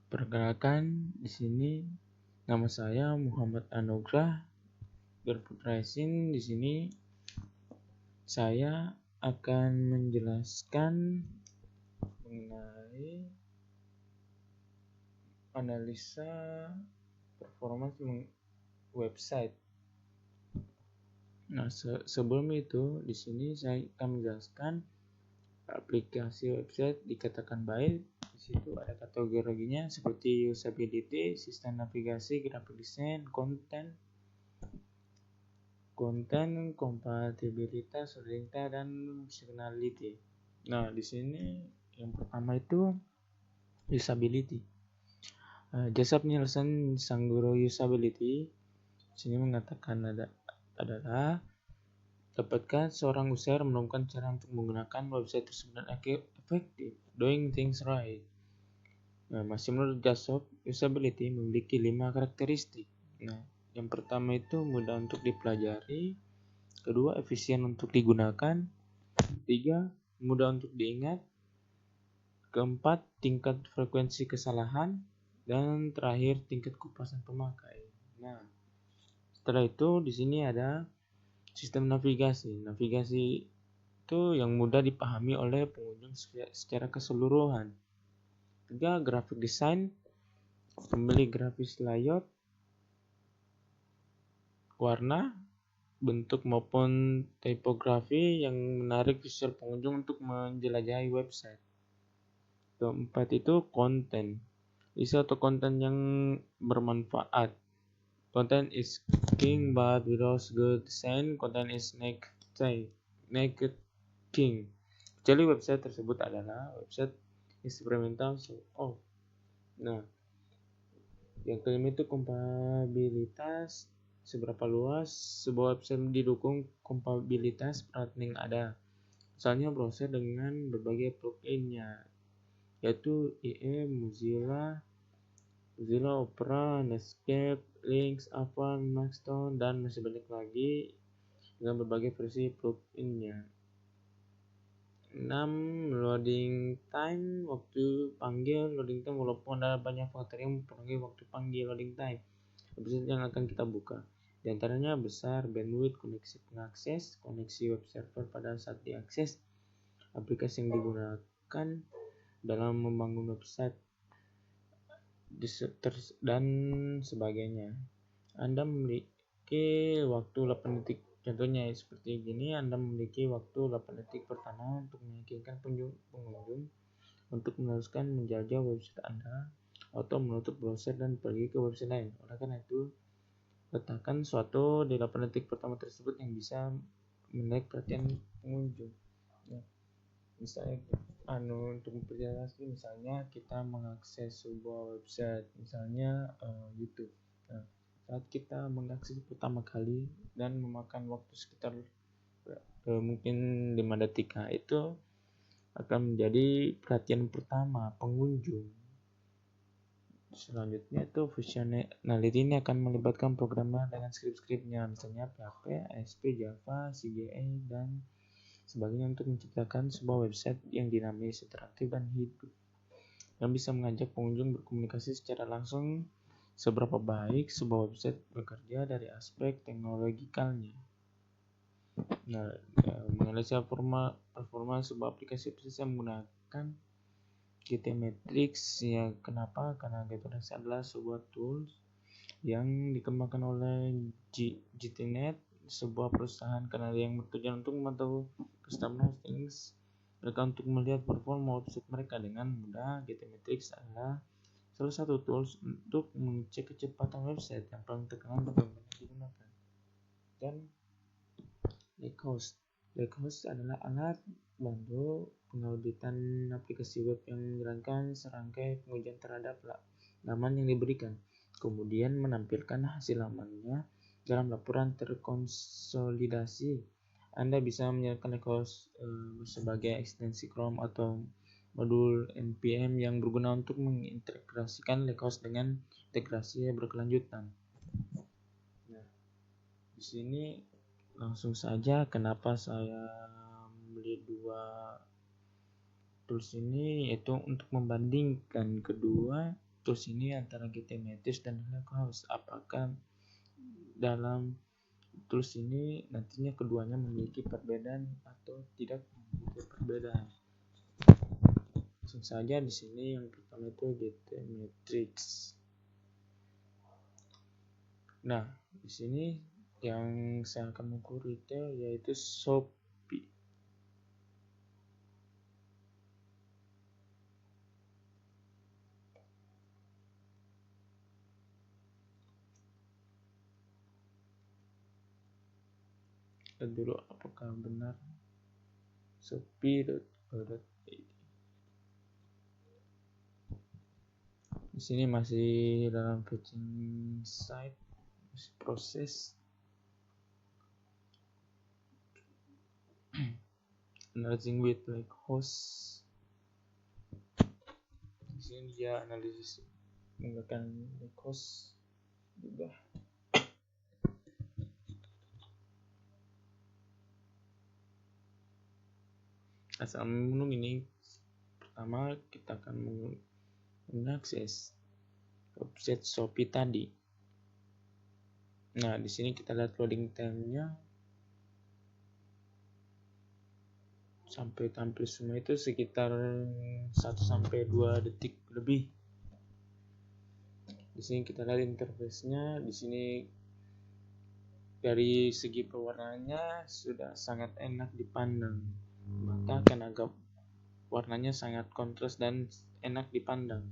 Perkenalkan, di sini nama saya Muhammad Anugrah Berputraisin. Di sini saya akan menjelaskan mengenai analisa performa website. Nah, sebelum itu di sini saya akan menjelaskan aplikasi website dikatakan baik. Di situ ada kategorinya seperti usability, sistem navigasi, graphic design, konten, kompatibilitas, loading-time, dan functionality. Nah, di sini yang pertama itu usability. Jasa penyelesaian sang guru usability sini mengatakan adalah dapatkah seorang user menemukan cara untuk menggunakan website tersebut dan efektif, doing things right. Nah, masih menurut Jasa usability memiliki 5 karakteristik. Nah, yang pertama itu mudah untuk dipelajari, kedua efisien untuk digunakan, ketiga mudah untuk diingat, keempat tingkat frekuensi kesalahan, dan terakhir tingkat kepuasan pemakai. Nah, setelah itu di sini ada sistem navigasi. Navigasi itu yang mudah dipahami oleh pengunjung secara keseluruhan. Ketiga, graphic design, memilih grafis layout, warna, bentuk maupun tipografi yang menarik visual pengunjung untuk menjelajahi website. Keempat itu konten, isi atau konten yang bermanfaat. Content is king, but without good design, content is naked king. Kecuali website tersebut adalah website eksperimental show off. Nah, yang kelima itu kompatibilitas. Seberapa luas sebuah website didukung kompatibilitas perhatian ada. Misalnya browser dengan berbagai plugin-nya, yaitu IE, Mozilla Opera, Netscape, Lynx, Avast, Maxton, dan masih banyak lagi dengan berbagai versi plugin-nya. 6. Loading time, waktu panggil. Loading time walaupun ada banyak faktor yang mempengaruhi waktu panggil loading time website yang akan kita buka. Di antaranya besar bandwidth, koneksi pengakses, koneksi web server pada saat diakses, aplikasi yang digunakan dalam membangun website, dan sebagainya. Anda memiliki waktu 8 detik. Contohnya seperti gini, Anda memiliki waktu 8 detik pertama untuk meyakinkan pengunjung untuk meneruskan menjajah website Anda atau menutup browser dan pergi ke website lain. Oleh karena itu, letakkan suatu di 8 detik pertama tersebut yang bisa menarik perhatian pengunjung. Ya, misalnya untuk memperjelas, misalnya kita mengakses sebuah website, misalnya YouTube. Nah, saat kita mengakses pertama kali dan memakan waktu sekitar mungkin 5 detik, itu akan menjadi perhatian pertama pengunjung. Selanjutnya itu functionality ini akan melibatkan programmer dengan script-scriptnya, misalnya PHP, ASP, Java, CGA, dan sebagainya untuk menciptakan sebuah website yang dinamis, interaktif, dan hidup, yang bisa mengajak pengunjung berkomunikasi secara langsung. Seberapa baik sebuah website bekerja dari aspek teknologikalnya. Nah, menganalisa performa sebuah aplikasi yang menggunakan GTmetrix. Ya, kenapa? Karena GTmetrix adalah sebuah tools yang dikembangkan oleh GTNet, sebuah perusahaan Kanada yang bertujuan untuk membantu customer hostings mereka untuk melihat performa website mereka dengan mudah. GTmetrix adalah salah satu tools untuk mengecek kecepatan website yang paling terkenal dan paling banyak digunakan. Dan Lakehouse adalah alat bantu pengauditan aplikasi web yang menjalankan serangkai pengujian terhadap laman yang diberikan, kemudian menampilkan hasil lamannya dalam laporan terkonsolidasi. Anda bisa menyalakan Lakehouse sebagai ekstensi Chrome atau modul npm yang berguna untuk mengintegrasikan Lakehouse dengan integrasi berkelanjutan. Nah, di sini langsung saja kenapa saya membeli 2 tools ini, yaitu untuk membandingkan kedua tools ini antara GT Matrix dan Lighthouse. Apakah dalam tools ini nantinya keduanya memiliki perbedaan atau tidak memiliki perbedaan? Langsung saja di sini yang pertama itu GT Matrix. Nah, di sini yang saya akan mengukur itu yaitu Shopee. Lihat dulu apakah benar shopee.co.id. Di sini masih dalam fetching site, masih proses. Analyzing with Lighthouse. Di sini dia analisis menggunakan Lighthouse juga. Asal menu ini pertama kita akan mengakses website Shopee tadi. Nah, di sini kita lihat loading time-nya sampai tampil semua itu sekitar 1 sampai 2 detik lebih. Di sini kita lihat interface-nya. Di sini dari segi pewarnaannya sudah sangat enak dipandang. Bahkan agak warnanya sangat kontras dan enak dipandang.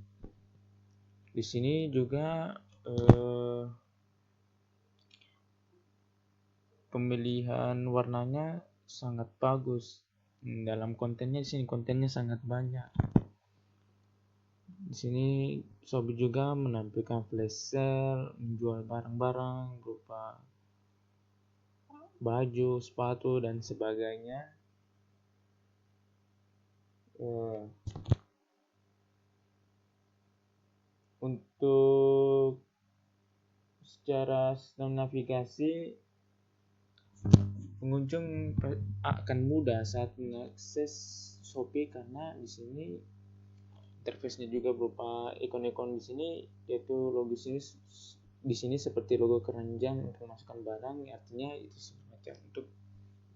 Di sini juga pemilihan warnanya sangat bagus. Dalam kontennya di sini kontennya sangat banyak. Di sini Shopee juga menampilkan flash sale, menjual barang-barang berupa baju, sepatu dan sebagainya. Untuk secara sistem navigasi, pengunjung akan mudah saat mengakses Shopee karena di sini interface-nya juga berupa ikon-ikon di sini, yaitu logo di sini seperti logo keranjang untuk memasukkan barang, artinya itu semacam untuk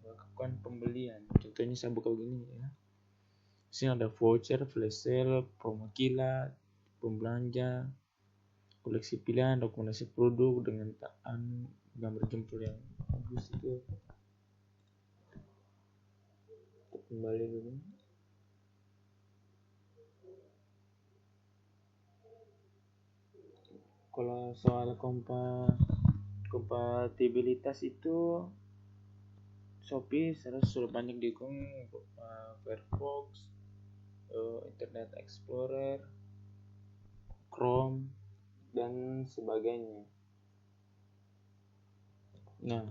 melakukan pembelian. Contohnya saya buka begini ya. Di sini ada voucher, flash sale, promo kilat, pembelanja, koleksi pilihan, dokumentasi produk dengan gambar jempol yang bagus itu. Kembali dulu. Kalau soal kompatibilitas itu Shopee sudah banyak didukung Firefox, Internet Explorer, Chrome dan sebagainya. Nah,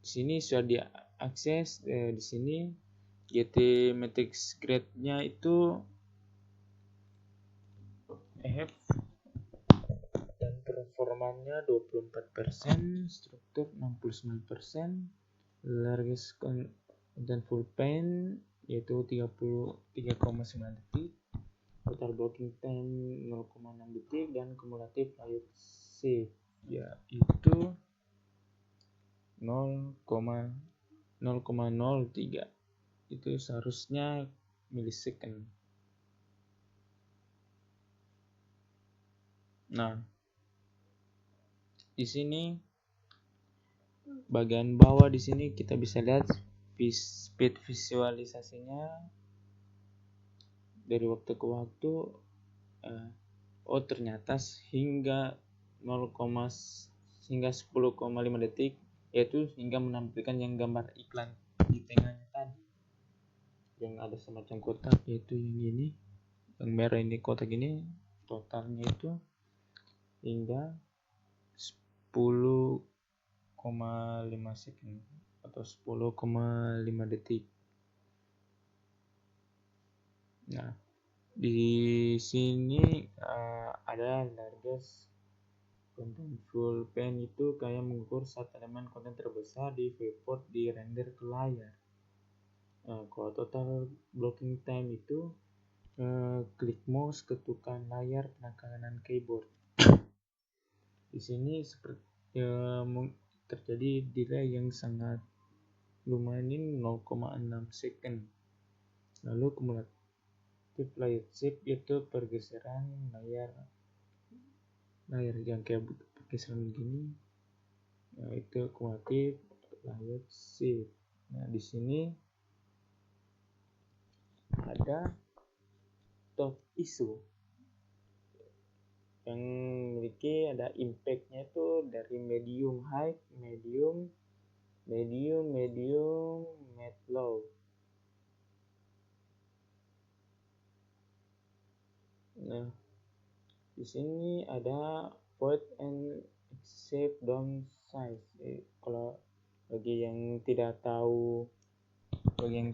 di sini sudah diakses. Di sini GT Matrix grade-nya itu EF dan performanya 24%, struktur 69%, largest content full paint yaitu 33,9 detik, total blocking time 0,6 detik dan kumulatif live save yaitu 0,03. Itu seharusnya millisecond. Nah, di sini bagian bawah di sini kita bisa lihat speed visualisasinya dari waktu ke waktu. Ternyata hingga 10,5 detik, yaitu hingga menampilkan yang gambar iklan di tengahnya tadi yang ada semacam kotak, yaitu yang ini, yang merah ini kotak ini, totalnya itu hingga 10,5 second atau 10,5 detik. Nah, di sini ada largest content full paint itu kayak mengukur saat elemen konten terbesar di viewport di render ke layar. Kalau total blocking time itu klik mouse, ketukan layar, penekanan keyboard. Di sini seperti terjadi delay yang sangat lumayan, ini 0,6 second. Lalu kumulatif layer shift yaitu pergeseran layar yang kayak pergeseran begini, yaitu kumulatif layer shift. Nah, di sini ada top ISO yang memiliki ada impact-nya itu dari medium high, medium, matte low. Nah, di sini ada void and shape down size. Kalau bagi yang tidak tahu DOM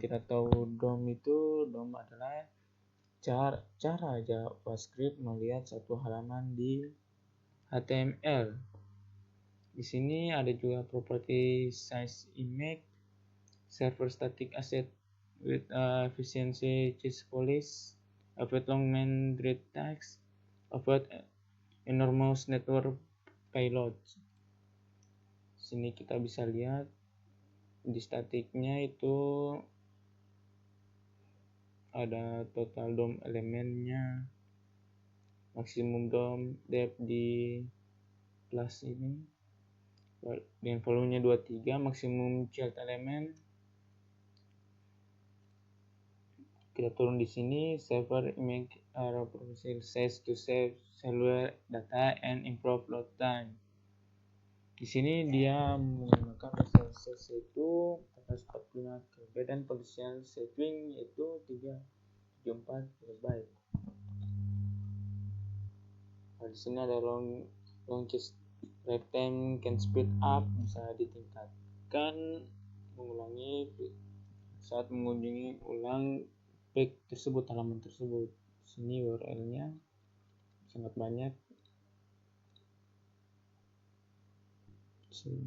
adalah cara JavaScript melihat satu halaman di HTML. Di sini ada juga property size image, server static asset with efficiency cheese polish, avoid long main read text, avoid enormous network payloads. Sini kita bisa lihat di statiknya itu ada total DOM elemennya, maksimum DOM depth di plus ini dengan volumenya 23, maksimum child element. Kita turun di sini, server image process to save cellular data and improve load time. Di sini dia menggunakan resources itu 445 KB dan potential saving yaitu 374 KB. Nah, di sini ada longest time can speed up, bisa ditingkatkan mengulangi saat mengunjungi ulang page tersebut, halaman tersebut. Di sini URL-nya sangat banyak.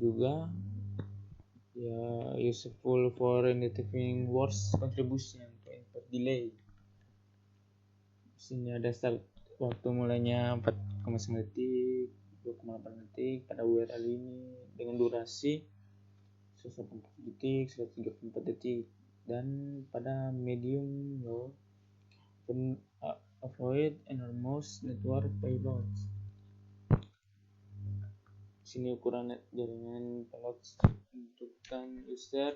Juga ya useful for identifying words contribution to input delay. Di sini ada start waktu mulainya 4,9 detik, 2,8 detik pada URL ini dengan durasi 180 detik, 134 detik, dan pada medium low avoid enormous network payloads. Sini ukuran jaringan payloads menentukan user,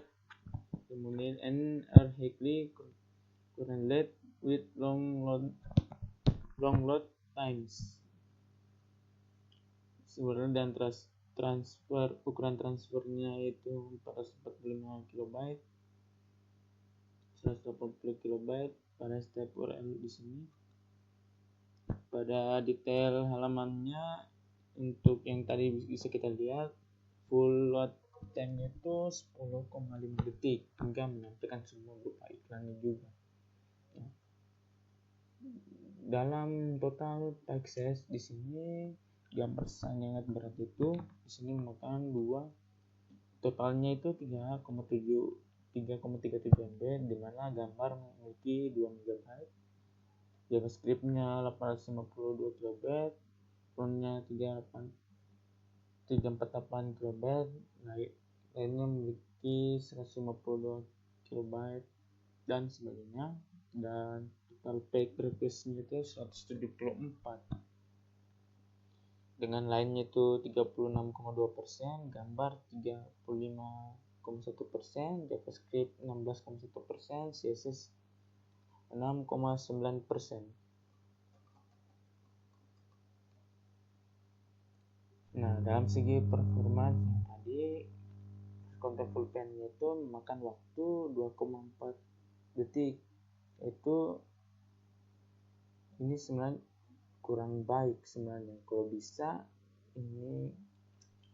kemudian and are highly correlate with long load times. Sebenarnya dan ukuran transfernya itu 445 KB, 180 KB pada setiap URL di sini. Pada detail halamannya, untuk yang tadi bisa kita lihat, full load time itu 10,5 detik hingga menyampaikan semua berupa iklannya juga. Dalam total access di sini gambar sangat berat itu di sini memakan totalnya itu 3,37 MB, di mana gambar memiliki 2 MB, JavaScript-nya 852 KB, ROM-nya 348 KB, lainnya memiliki 152 KB dan sebagainya, dan total page request-nya itu 174. Dengan lainnya itu 36,2%, gambar 35,1%, JavaScript 16,1%, CSS 6,9%. Nah, dalam segi performance yang tadi, contentful pen-nya itu memakan waktu 2,4 detik. Itu ini sebenarnya kurang baik sebenarnya. Kalau bisa ini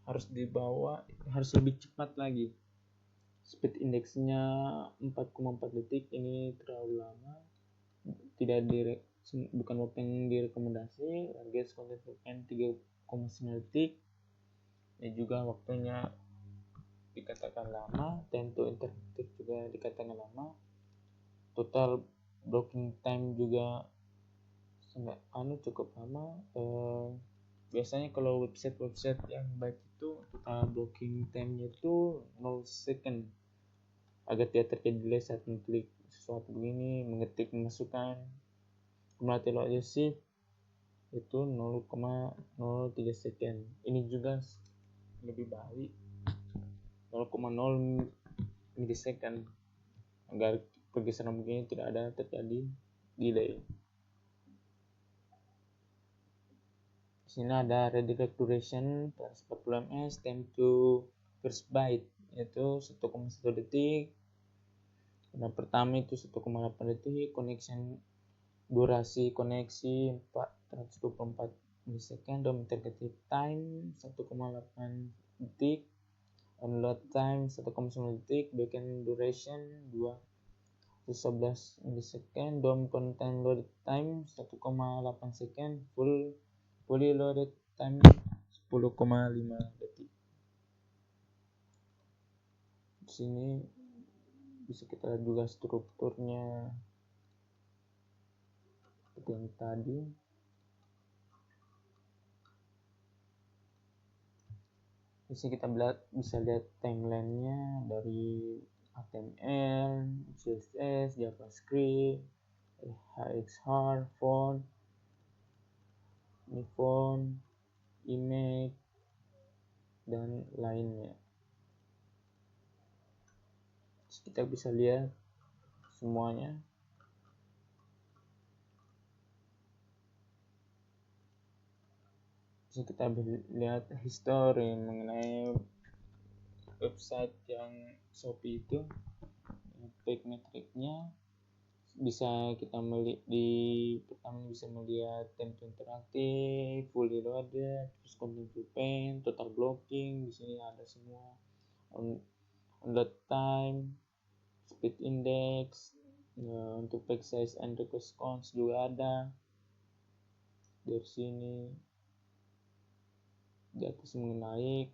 harus lebih cepat lagi. Speed index-nya 4,4 detik, ini terlalu lama. Bukan waktu yang direkomendasi. Target contentful pen 3,9 detik. Ini juga waktunya dikatakan lama. Time to interactive juga dikatakan lama. Total blocking time juga cukup lama. Biasanya kalau website yang baik itu total blocking time-nya itu 0 second agar tidak terjadi delay saat mengklik sesuatu begini, mengetik masukkan. Cumulative load receive itu 0,03 second. Ini juga lebih baik 0,0 milisecond agar pergeseran begini tidak ada terjadi delay. Di sini ada redirect duration 40 ms, time to first byte yaitu 1,1 detik. Yang pertama itu 1,8 detik, durasi koneksi 424 milisecond, interactive time 1,8 detik, download time 1,9 detik, backend duration 211 milisecond, DOM content load time 1,8 second, fully loaded time 10,5 detik. Di sini bisa kita lihat juga strukturnya seperti yang tadi. Di sini kita bisa lihat timeline-nya dari HTML, CSS, JavaScript, HXR, font, image, dan lainnya. Terus kita bisa lihat semuanya. Jadi kita lihat history mengenai website yang Shopee itu, page metricnya bisa kita pertama bisa melihat template interaktif, fully loaded, terus content paint, total blocking, di sini ada semua, download time, speed index, untuk page size and request counts juga ada. Dari sini di atas mengenai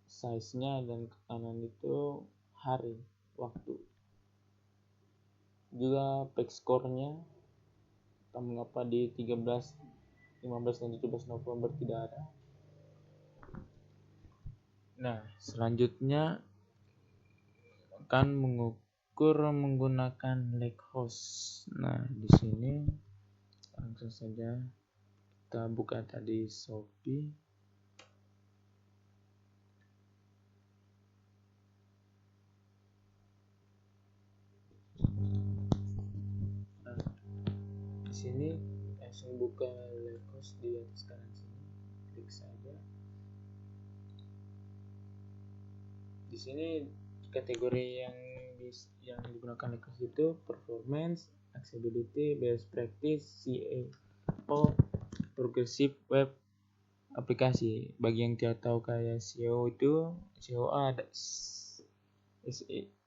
size-nya, dan ke kanan itu hari, waktu. Juga page score-nya, mengapa di 13, 15 dan 17 November tidak ada. Nah, selanjutnya akan mengukur menggunakan likehost. Nah, di sini langsung saja kita buka tadi Shopee. Nah, di sini langsung buka likehost di atas kanan sini, klik saja. Di sini kategori yang digunakan likehost itu performance, accessibility, best practice, SEO, progressive web aplikasi. Bagi yang tidak tahu kayak SEO itu,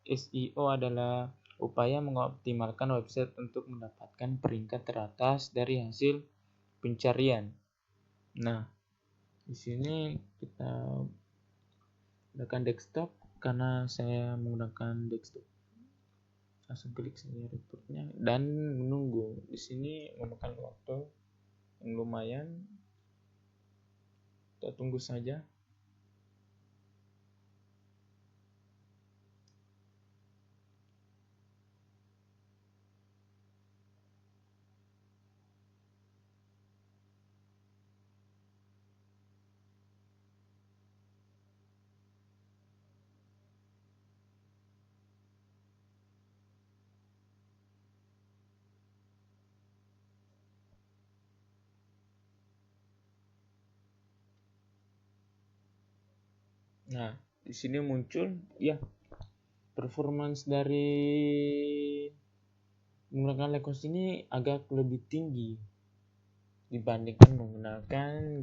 SEO adalah upaya mengoptimalkan website untuk mendapatkan peringkat teratas dari hasil pencarian. Nah, di sini kita gunakan desktop karena saya menggunakan desktop. Langsung klik saja reportnya dan menunggu. Di sini memakan waktu yang lumayan. Kita tunggu saja. Nah, di sini muncul ya performance dari menggunakan likehost ini agak lebih tinggi dibandingkan menggunakan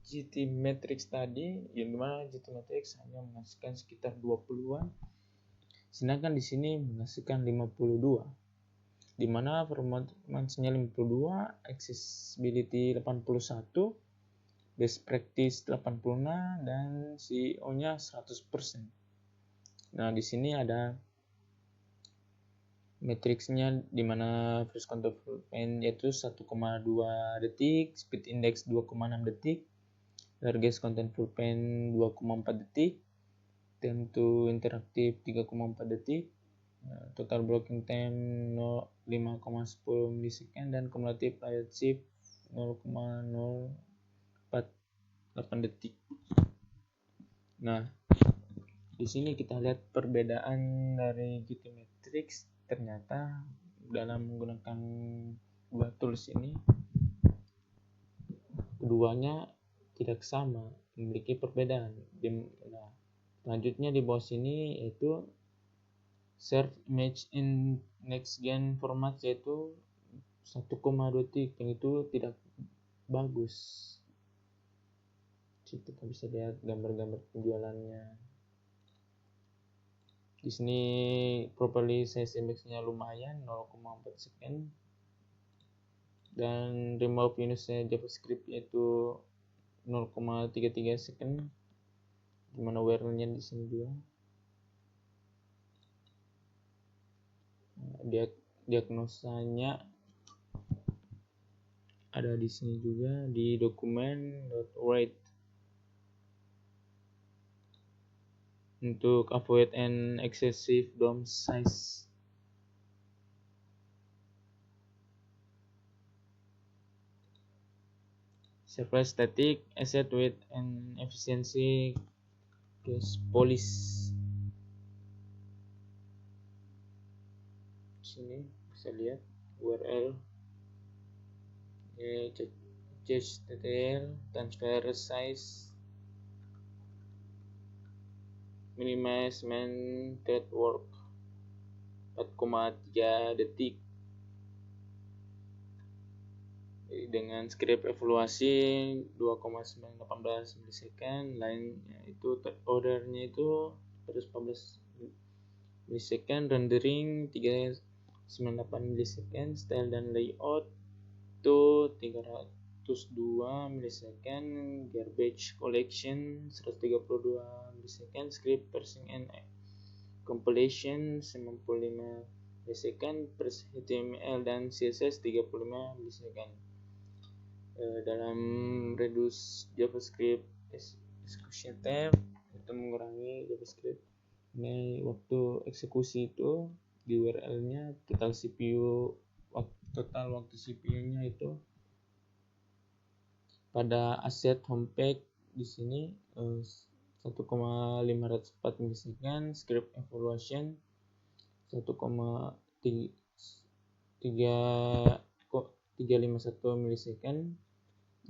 GTmetrix tadi, yang dimana GTmetrix hanya menghasilkan sekitar 20-an, sedangkan di sini menghasilkan 52, dimana performance-nya 52, accessibility 81, best practice 86, dan SEO-nya 100%. Nah, di sini ada matriksnya di mana first contact full paint yaitu 1,2 detik, speed index 2,6 detik, largest content full paint 2,4 detik, time to interaktif 3,4 detik, total blocking time 5,10 milisecond, dan cumulative layer shift 0,048 detik. Nah, di sini kita lihat perbedaan dari GT Matrix. Ternyata dalam menggunakan dua tools ini, keduanya tidak sama, memiliki perbedaan. Nah, selanjutnya di bawah sini yaitu Serve Image in Next Gen format, yaitu 1,2 detik, yang itu tidak bagus. Kita bisa lihat gambar-gambar penjualannya. Di sini properly size image-nya lumayan 0,4 second, dan remove unit-nya JavaScript yaitu 0,33 second, dimana WRL-nya di sini juga. Diagnosanya ada di sini juga di dokumen.write. Untuk avoid an excessive DOM size. Server static asset with an efficiency cache police. Sini bisa lihat URL, HTTL, transfer size, minimize main thread work 4,3 detik. Dengan script evaluasi 2,918 milisecond, lainnya itu ordernya itu 114 milisecond, rendering 398 milisecond, style dan layout itu 302 milisecond, garbage collection 132 milisecond, script parsing and compilation 95 milisecond, parse HTML dan CSS 35 milisecond. Dalam reduce JavaScript execution time itu mengurangi JavaScript. Ini waktu eksekusi itu di URL-nya, total waktu CPU-nya itu pada aset homepage di sini 1,504 milisecond, script evaluation 1,351 milisecond,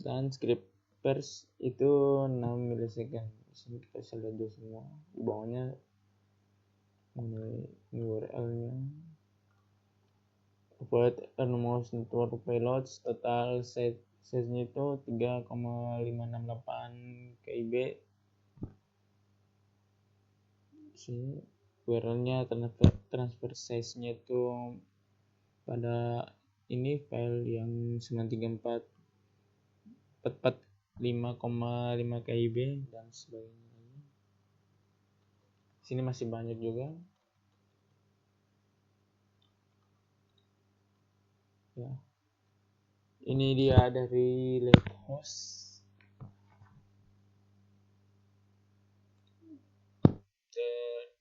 dan script parse itu 6 milisecond. Di sini kita bisa lihat dulu semua. Di bawahnya mengenai URL-nya. Avoid enormous network payloads, total size-nya itu 3,568 KB. Di sini URL-nya transfer size-nya itu pada ini file yang 934 5,5 KB dan sebagainya. Sini masih banyak juga. Ya. Ini dia dari Lighthouse.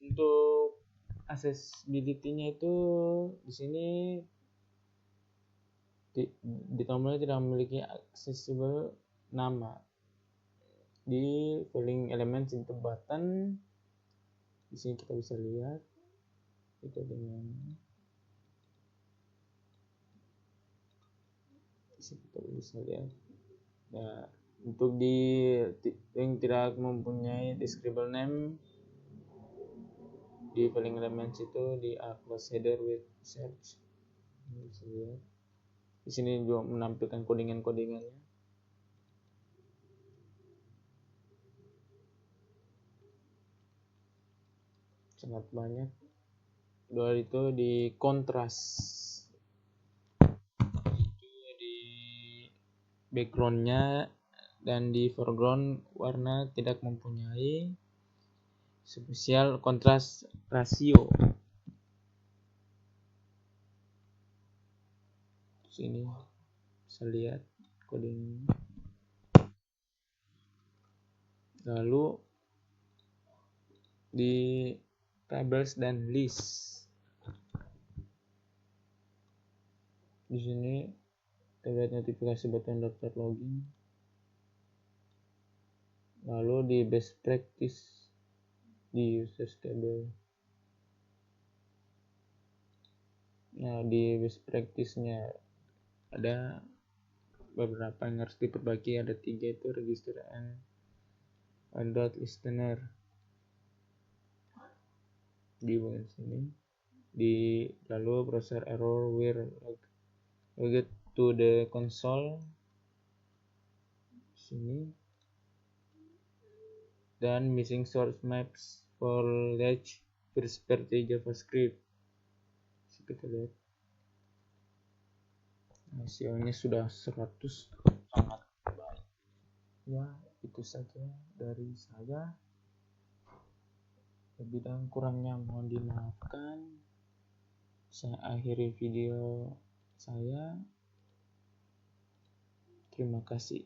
Untuk accessibility-nya itu di sini di tombolnya tidak memiliki accessible nama. Di filling elements into button di sini kita bisa lihat itu dengan di sini kita bisa lihat. Nah, untuk yang tidak mempunyai describable name di filling elements itu di class header with search. Ini bisa lihat. Di sini juga menampilkan codingan-codingannya. Sangat banyak. Dua itu di kontras. Itu di backgroundnya dan di foreground warna tidak mempunyai spesial kontras rasio. Sini bisa lihat coding. Lalu di tables dan list, di sini terlihat notifikasi button daftar login. Lalu di best practice di users table. Nah, di best practice-nya ada beberapa yang harus diperbaiki, ada 3 itu register and dot listener di bagian sini. Lalu processor error were logged to the console sini, dan missing source maps for latch first party JavaScript. Kita lihat hasilnya sudah 100, sangat baik. Ya, itu saja dari saya. Lebih dan kurangnya mohon dimaafkan. Saya akhiri video saya. Terima kasih.